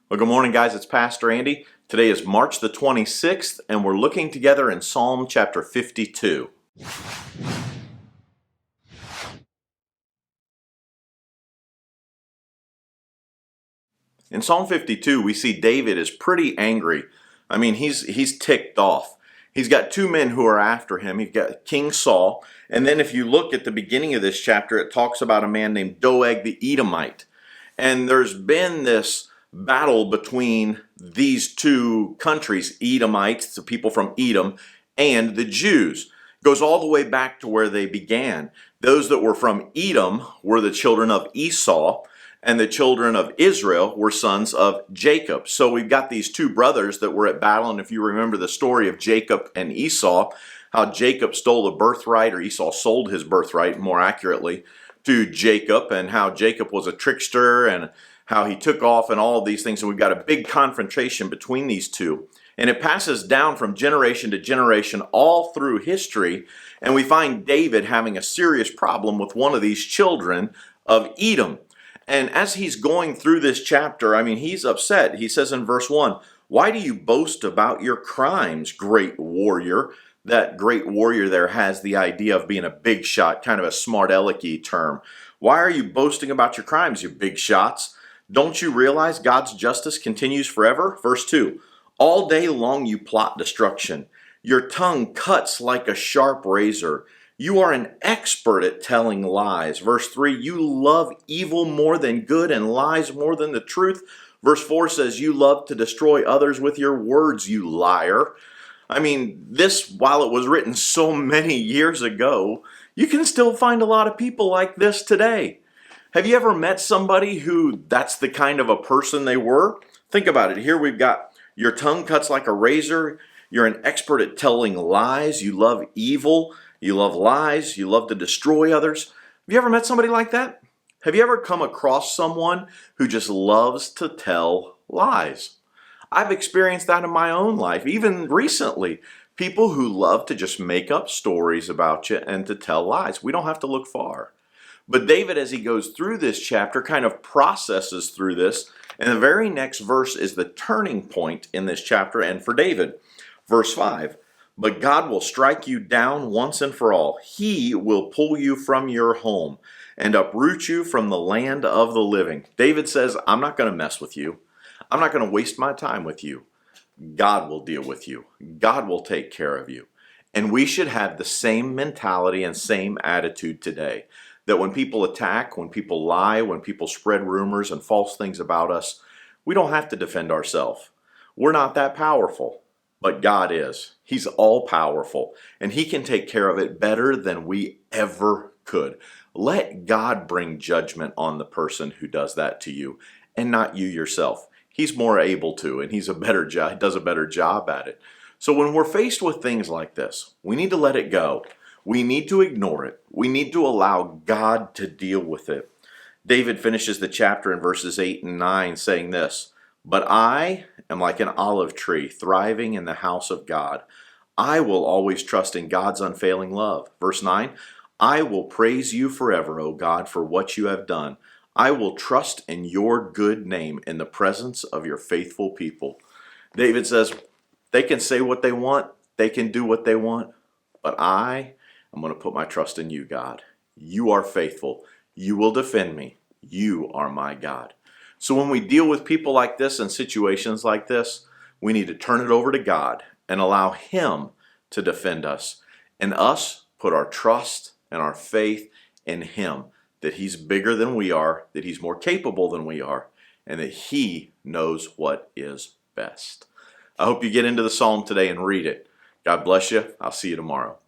Well, good morning, guys. It's Pastor Andy. Today is March the 26th, and we're looking together in Psalm chapter 52. In Psalm 52, we see David is pretty angry. I mean, he's ticked off. He's got two men who are after him. He's got King Saul, and then if you look at the beginning of this chapter, it talks about a man named Doeg the Edomite. And there's been this battle between these two countries, Edomites, the people from Edom, and the Jews. It goes all the way back to where they began. Those that were from Edom were the children of Esau, and the children of Israel were sons of Jacob. So we've got these two brothers that were at battle, and if you remember the story of Jacob and Esau, how Jacob stole the birthright, or Esau sold his birthright, more accurately, to Jacob, and how Jacob was a trickster, and how he took off and all of these things. And we've got a big confrontation between these two. And it passes down from generation to generation all through history. And we find David having a serious problem with one of these children of Edom. And as he's going through this chapter, I mean, he's upset. He says in verse 1, "Why do you boast about your crimes, great warrior?" That great warrior there has the idea of being a big shot, kind of a smart alecky term. Why are you boasting about your crimes, you big shots? Don't you realize God's justice continues forever? Verse 2, "All day long you plot destruction. Your tongue cuts like a sharp razor. You are an expert at telling lies." Verse 3, "You love evil more than good and lies more than the truth." Verse 4 says, "You love to destroy others with your words, you liar." I mean, this, while it was written so many years ago, you can still find a lot of people like this today. Have you ever met somebody who that's the kind of a person they were? Think about it. Here we've got, your tongue cuts like a razor. You're an expert at telling lies. You love evil. You love lies. You love to destroy others. Have you ever met somebody like that? Have you ever come across someone who just loves to tell lies? I've experienced that in my own life, even recently. People who love to just make up stories about you and to tell lies. We don't have to look far. But David, as he goes through this chapter, kind of processes through this. And the very next verse is the turning point in this chapter and for David. Verse 5, "But God will strike you down once and for all. He will pull you from your home and uproot you from the land of the living." David says, I'm not going to mess with you. I'm not going to waste my time with you. God will deal with you. God will take care of you. And we should have the same mentality and same attitude today. That when people attack, when people lie, when people spread rumors and false things about us, we don't have to defend ourselves. We're not that powerful, but God is. He's all powerful, and He can take care of it better than we ever could. Let God bring judgment on the person who does that to you, and not you yourself. He's more able to, and He does a better job at it. So when we're faced with things like this, we need to let it go. We need to ignore it. We need to allow God to deal with it. David finishes the chapter in verses 8 and 9 saying this, "But I am like an olive tree thriving in the house of God. I will always trust in God's unfailing love." Verse 9, "I will praise you forever, O God, for what you have done. I will trust in your good name in the presence of your faithful people." David says, they can say what they want, they can do what they want, but I'm going to put my trust in you, God. You are faithful. You will defend me. You are my God. So when we deal with people like this and situations like this, we need to turn it over to God and allow Him to defend us. And us put our trust and our faith in Him, that He's bigger than we are, that He's more capable than we are, and that He knows what is best. I hope you get into the Psalm today and read it. God bless you. I'll see you tomorrow.